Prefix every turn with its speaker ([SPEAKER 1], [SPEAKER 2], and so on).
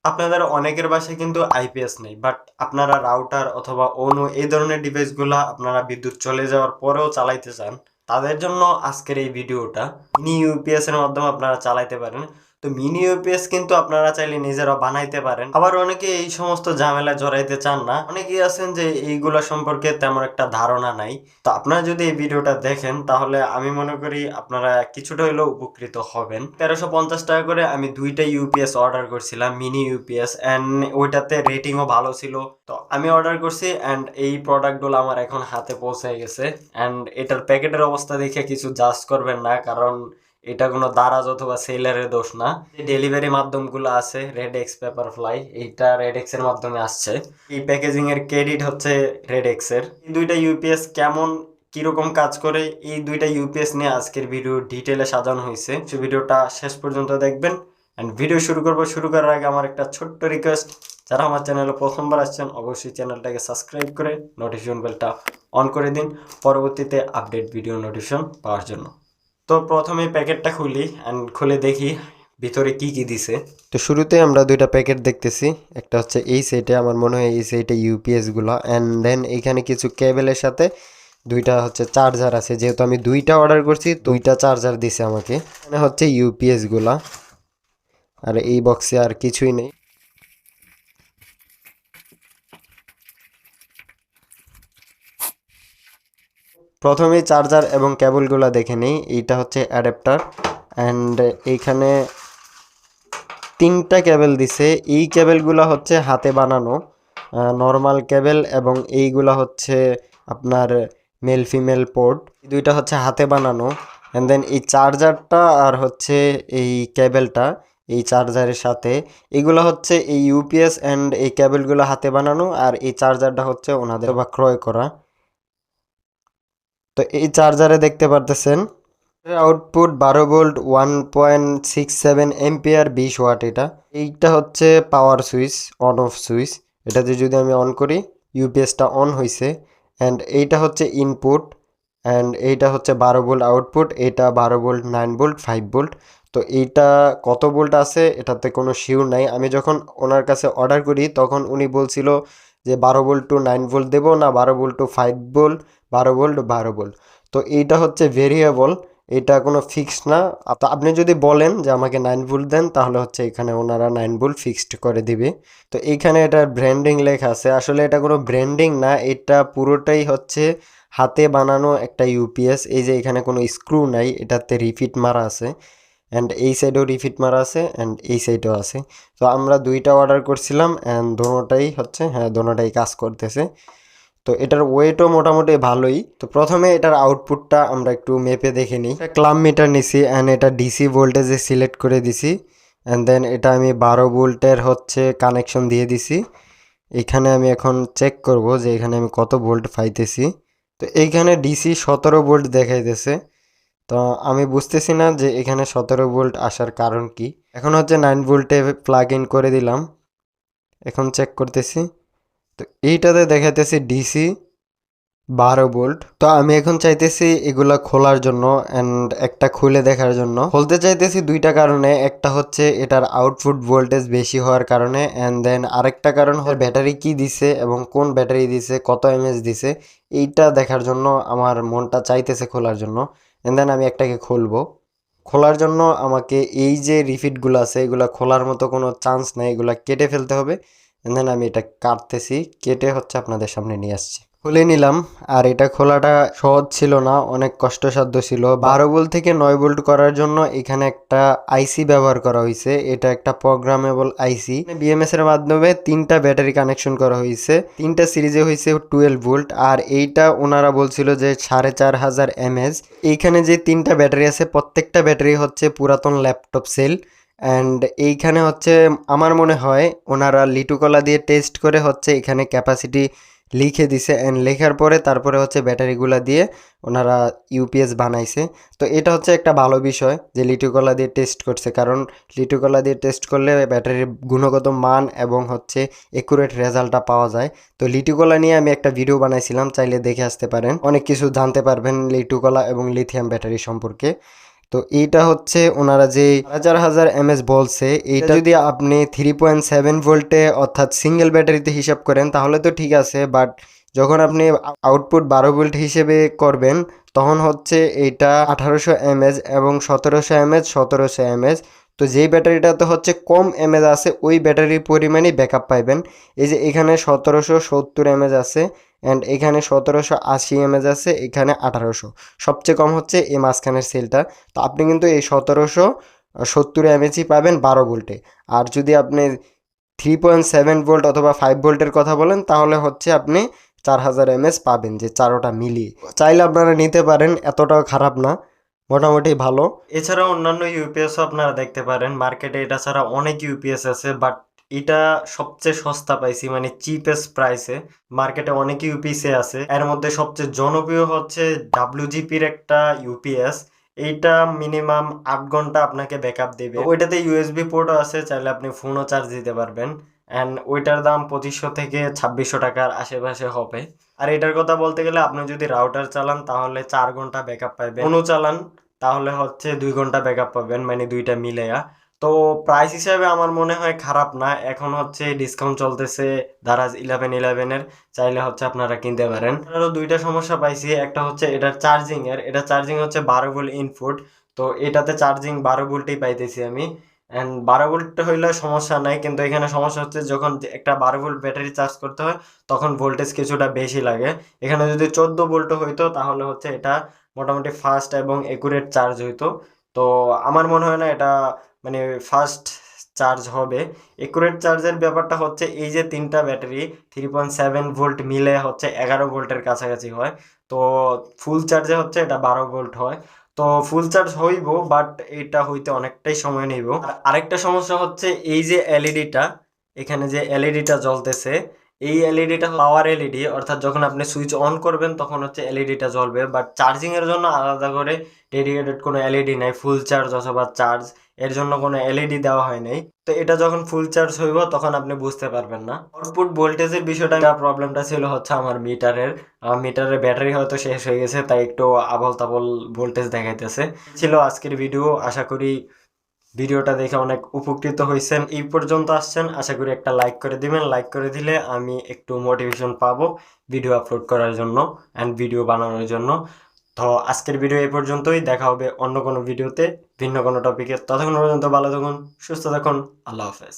[SPEAKER 1] আপনাদের অনেকের বাসায় কিন্তু আইপিএস নেই, বাট আপনারা রাউটার অথবা ONU এই ধরনের ডিভাইসগুলা আপনারা বিদ্যুৎ চলে যাওয়ার পরেও চালাইতে চান, তাদের জন্য আজকের এই ভিডিওটা। মিনি ইউপিএস এর মাধ্যমে আপনারা চালাইতে পারেন। তো মিনি ইউপিএস কিন্তু আপনারা চাইলে নিজেরা বানাইতে পারেন। আবার অনেকে এই সমস্ত ঝামেলায় জড়াইতে চান না, অনেকেই আছেন যে এইগুলা সম্পর্কে তেমন একটা ধারণা নাই। তো আপনারা যদি এই ভিডিওটা দেখেন তাহলে আমি মনে করি আপনারা কিছুটা হলেও উপকৃত হবেন। 1350 টাকা করে আমি দুইটা ইউপিএস অর্ডার করছিলাম, মিনি ইউপিএস, অ্যান্ড ওইটাতে রেটিংও ভালো ছিল। তো আমি অর্ডার করছি অ্যান্ড এই প্রোডাক্টগুলো আমার এখন হাতে পৌঁছে গেছে। অ্যান্ড এটার প্যাকেটের অবস্থা দেখে কিছু জাজ করবেন না, কারণ এটা কোনো দারাজ অথবা সেলারের দোষ না। ডেলিভারি মাধ্যমগুলো আছে রেড এক্স, পেপার ফ্লাই, এইটা রেড এক্স এর মাধ্যমে আসছে। এই প্যাকেজিং এর ক্রেডিট হচ্ছে রেড এক্স এর। এই দুইটা ইউপিএস কেমন কিরকম কাজ করে, এই দুইটা ইউপিএস নিয়ে আজকের ভিডিও ডিটেলে সাজানো হয়েছে। সো ভিডিওটা শেষ পর্যন্ত দেখবেন। অ্যান্ড ভিডিও শুরু করার আগে আমার একটা ছোট্ট রিকোয়েস্ট, যারা আমার চ্যানেলে প্রথমবার আসছেন অবশ্যই চ্যানেলটাকে সাবস্ক্রাইব করে নোটিফিকেশন বেলটা অন করে দিন পরবর্তীতে আপডেট ভিডিও নোটিফিকেশন পাওয়ার জন্য। তো প্রথমে প্যাকেটটা খুলি অ্যান্ড খুলে দেখি ভিতরে কি কি দিছে। তো শুরুতে আমরা দুইটা প্যাকেট দেখতেছি, একটা হচ্ছে এই সাইডে, আমার মনে হয় এই সাইডে ইউপিএস গুলো, অ্যান্ড দেন এইখানে কিছু কেবলের সাথে দুইটা হচ্ছে চার্জার আছে। যেহেতু আমি দুইটা অর্ডার করছি, দুইটা চার্জার দিছে আমাকে। এখানে হচ্ছে ইউপিএস গুলা, আর এই বক্সে আর কিছুই নেই। প্রথমেই চার্জার এবং কেবলগুলো দেখে নিই। এইটা হচ্ছে অ্যাডাপ্টার, অ্যান্ড এইখানে তিনটা কেবল দিছে। এই কেবলগুলো হচ্ছে হাতে বানানো নর্মাল কেবল, এবং এইগুলা হচ্ছে আপনার মেল ফিমেল পোর্ট। দুইটা হচ্ছে হাতে বানানো। অ্যান্ড দেন এই চার্জারটা আর হচ্ছে এই কেবলটা এই চার্জারের সাথে, এগুলো হচ্ছে এই ইউপিএস অ্যান্ড এই কেবলগুলো হাতে বানানো, আর এই চার্জারটা হচ্ছে ওনাদের বা ক্রয় করা। তো এই চার্জারে দেখতে পারতেছেন আউটপুট 12 ভোল্ট, 1.67 এম্পিয়ার, 20 ওয়াট। এইটা হচ্ছে পাওয়ার সুইচ, অন অফ সুইচ। এটাতে যদি আমি অন করি ইউপিএসটা অন হয়েছে। অ্যান্ড এইটা হচ্ছে ইনপুট, অ্যান্ড এইটা হচ্ছে 12 ভোল্ট আউটপুট। এটা 12 ভোল্ট, 9 ভোল্ট, 5 ভোল্ট। তো এইটা কত ভোল্ট আছে এটাতে কোনো শিওর নাই। আমি যখন ওনার কাছে অর্ডার করি তখন উনি বলছিল যে 12 ভোল্ট টু 9 ভোল্ট দেবো, না 12 volt to 5 volt, 12 volt, 12 volt. তো এইটা হচ্ছে ভেরিয়েবল, এটা কোনো ফিক্স না। তো আপনি যদি বলেন যে আমাকে 9 ভোল্ট দেন, তাহলে হচ্ছে এখানে ওনারা 9 ভোল্ট ফিক্সড করে দিবে। তো এইখানে এটার ব্র্যান্ডিং লেখা আছে, আসলে এটা কোনো ব্র্যান্ডিং না, এটা পুরোটাই হচ্ছে হাতে বানানো একটা ইউপিএস। এই যে এখানে কোনো স্ক্রু নাই, এটাতে রিফিট মারা আছে, অ্যান্ড এই সাইডেও রিফিট মারা আছে, অ্যান্ড এই সাইডেও আছে। তো আমরা দুইটা অর্ডার করছিলাম, অ্যান্ড দোনোটাই হচ্ছে, হ্যাঁ দোনোটাই কাজ করতেছে। তো এটার ওয়েটও মোটামুটি ভালোই। তো প্রথমে এটার আউটপুটটা আমরা একটু মেপে দেখে নিই। ক্লাম মিটার নিছি, অ্যান্ড এটা ডিসি ভোল্টেজে সিলেক্ট করে দিছি। অ্যান্ড দেন এটা আমি 12 ভোল্টের হচ্ছে কানেকশন দিয়ে দিছি। এখানে আমি এখন চেক করব যে এখানে আমি কত ভোল্ট পাইতেছি। তো এইখানে ডিসি 17 ভোল্ট দেখাইতেছে। তো আমি বুঝতেছি না যে এখানে 17 ভোল্ট আসার কারণ কি। এখন হচ্ছে 9 ভোল্টে প্লাগ ইন করে দিলাম, এখন চেক করতেছি। তো এইটাতে দেখাইতেছি ডিসি 12 ভোল্ট। তো আমি এখন চাইতেছি এগুলা খোলার জন্য, অ্যান্ড একটা খুলে দেখার জন্য। খুলতে চাইতেছি দুইটা কারণে, একটা হচ্ছে এটার আউটপুট ভোল্টেজ বেশি হওয়ার কারণে, অ্যান্ড দেন আরেকটা কারণ হচ্ছে ব্যাটারি কি দিছে এবং কোন ব্যাটারি দিছে, কত এমএএচ দিছে, এইটা দেখার জন্য আমার মনটা চাইতেছে খোলার জন্য। অ্যান্ড দেন আমি একটাকে খুলবো। খোলার জন্য আমাকে এই যে রিফিটগুলো আছে এগুলা খোলার মতো কোনো চান্স নেই, এগুলা কেটে ফেলতে হবে। অ্যান্ড দেন আমি এটা কাটতেছি, কেটে হচ্ছে আপনাদের সামনে নিয়ে আসছি। খুলে নিলাম। আর এটা খোলাটা সহজ ছিল না, অনেক কষ্টসাধ্য ছিল। 12 ভোল্ট থেকে 9 ভোল্ট করার জন্য এখানে একটা আইসি ব্যবহার করা হয়েছে। এটা একটা প্রোগ্রামেবল আইসি। বিএমএস এর মাধ্যমে তিনটা ব্যাটারি কানেকশন করা হয়েছে, তিনটা সিরিজে হয়েছে 12 ভোল্ট। আর এইটা ওনারা বলছিল যে 4500 mAh। এইখানে যে তিনটা ব্যাটারি আছে প্রত্যেকটা ব্যাটারি হচ্ছে পুরাতন ল্যাপটপ সেল। অ্যান্ড এইখানে হচ্ছে আমার মনে হয় ওনারা লিটুকলা দিয়ে টেস্ট করে হচ্ছে এখানে ক্যাপাসিটি লিখে দিছে, অ্যান্ড লেখার পরে তারপরে হচ্ছে ব্যাটারিগুলা দিয়ে ওনারা ইউপিএস বানাইছে। তো এটা হচ্ছে একটা ভালো বিষয় যে লিটুকলা দিয়ে টেস্ট করছে, কারণ লিটুকলা দিয়ে টেস্ট করলে ব্যাটারির গুণগত মান এবং হচ্ছে একুরেট রেজাল্টটা পাওয়া যায়। তো লিটুকলা নিয়ে আমি একটা ভিডিও বানাইছিলাম, চাইলে দেখে আসতে পারেন, অনেক কিছু জানতে পারবেন লিটুকলা এবং লিথিয়াম ব্যাটারি সম্পর্কে। তো এইটা হচ্ছে ওনারা যে 1000 এমএস বলছে, এইটা যদি আপনি 3.7 ভোল্টে অর্থাৎ সিঙ্গেল ব্যাটারিতে হিসাব করেন তাহলে তো ঠিক আছে, বাট যখন আপনি আউটপুট 12 ভোল্ট হিসেবে করবেন তখন হচ্ছে এইটা 1800 এমএস এবং 1700 এমএস 1700 এমএস। তো যেই ব্যাটারিটাতে হচ্ছে কম এমএস আছে ওই ব্যাটারির পরিমাণই ব্যাকআপ পাইবেন। এই যে এখানে 1770 এমএস আছে অ্যান্ড এখানে 1780 এমএস আছে, এখানে 1800, সবচেয়ে কম হচ্ছে এই মাঝখানের সেলটা। তো আপনি কিন্তু এই 1770 এমএচই পাবেন 12 ভোল্টে। আর যদি আপনি 3.7 ভোল্ট অথবা 5 ভোল্টের কথা বলেন তাহলে হচ্ছে আপনি 4000 এমএস পাবেন, যে চারোটা মিলিয়ে চাইলে আপনারা নিতে পারেন, এতটাও খারাপ না, মোটামুটি ভালো। এছাড়া অন্যান্য ইউপিএসও আপনারা দেখতে পারেন মার্কেটে, এটা ছাড়া অনেক ইউপিএস আছে, বাট এটা সবচেয়ে সস্তা পাইছি, মানে চিপেস্ট প্রাইসে। মার্কেটে অনেক ইউপিএস আছে, এর মধ্যে সবচেয়ে জনপ্রিয় হচ্ছে ডাব্লিউজিপির একটা ইউপিএস। এইটা মিনিমাম 8 ঘন্টা আপনাকে ব্যাকআপ দেবে। ওইটাতে ইউএসবি পোর্টও আছে, চাইলে আপনি ফোনও চার্জ দিতে পারবেন। অ্যান্ড ওইটার দাম 2500 থেকে 2600 টাকার আশেপাশে হবে। আর এটার কথা বলতে গেলে আপনি যদি রাউটার চালান তাহলে 4 ঘন্টা ব্যাকআপ পাবেন, ফোনও চালান তাহলে হচ্ছে 2 ঘন্টা ব্যাকআপ পাবেন, মানে দুইটা মিলেয়া। তো প্রাইস হিসাবে আমার মনে হয় খারাপ না। এখন হচ্ছে ডিসকাউন্ট চলতেছে দারাজ 1111-এর, চাইলে হচ্ছে আপনারা কিনতে পারেন। আরও দুইটা সমস্যা পাইছি, একটা হচ্ছে এটার চার্জিংয়ের, এটা চার্জিং হচ্ছে 12 ভোল্ট ইনপুট। তো এটাতে চার্জিং 12 ভোল্টেই পাইতেছি আমি। অ্যান্ড 12 ভোল্ট হইলে সমস্যা নাই, কিন্তু এখানে সমস্যা হচ্ছে যখন একটা 12 ভোল্ট ব্যাটারি চার্জ করতে হয় তখন ভোল্টেজ কিছুটা বেশি লাগে। এখানে যদি 14 ভোল্ট হইতো তাহলে হচ্ছে এটা মোটামুটি ফাস্ট এবং একুরেট চার্জ হইতো। তো আমার মনে হয় না এটা মানে ফাস্ট চার্জ হবে। একুরেট চার্জের ব্যাপারটা হচ্ছে এই যে তিনটা ব্যাটারি 3.7 ভোল্ট মিলে হচ্ছে 11 ভোল্টের কাছাকাছি হয়। তো ফুল চার্জে হচ্ছে এটা 12 ভোল্ট হয়। তো ফুল চার্জ হইব, বাট এটা হইতে অনেকটাই সময় নিব। আর আরেকটা সমস্যা হচ্ছে এই যে এলইডিটা, এখানে যে এলইডিটা জ্বলতেছে, এই এলইডিটা পাওয়ার এলইডি, অর্থাৎ যখন আপনি সুইচ অন করবেন তখন হচ্ছে এলইডিটা জ্বলবে, বাট চার্জিং এর জন্য আলাদা করে ডেডিকেটেড কোনো এলইডি নাই। ফুল চার্জ অথবা চার্জ এর জন্য কোনো এলইডি দেওয়া হয় নাই। তো এটা যখন ফুল চার্জ হইব তখন আপনি বুঝতে পারবেন না। আউটপুট ভোল্টেজের বিষয়টা, প্রবলেমটা ছিল হচ্ছে আমার মিটারের, মিটারের ব্যাটারি হয়তো শেষ হয়ে গেছে, তাই একটু আবল তাবল ভোল্টেজ দেখাইতেছে। ছিল আজকের ভিডিও, আশা করি ভিডিওটা দেখে অনেক উপকৃত হয়েছেন। এই পর্যন্ত আসছেন, আশা করি একটা লাইক করে দিবেন। লাইক করে দিলে আমি একটু মোটিভেশন পাবো ভিডিও আপলোড করার জন্য অ্যান্ড ভিডিও বানানোর জন্য। তো আজকের ভিডিও এই পর্যন্তই, দেখা হবে অন্য কোনো ভিডিওতে ভিন্ন কোনো টপিকে। ততক্ষণ পর্যন্ত ভালো থাকুন, সুস্থ থাকুন, আল্লাহ হাফেজ।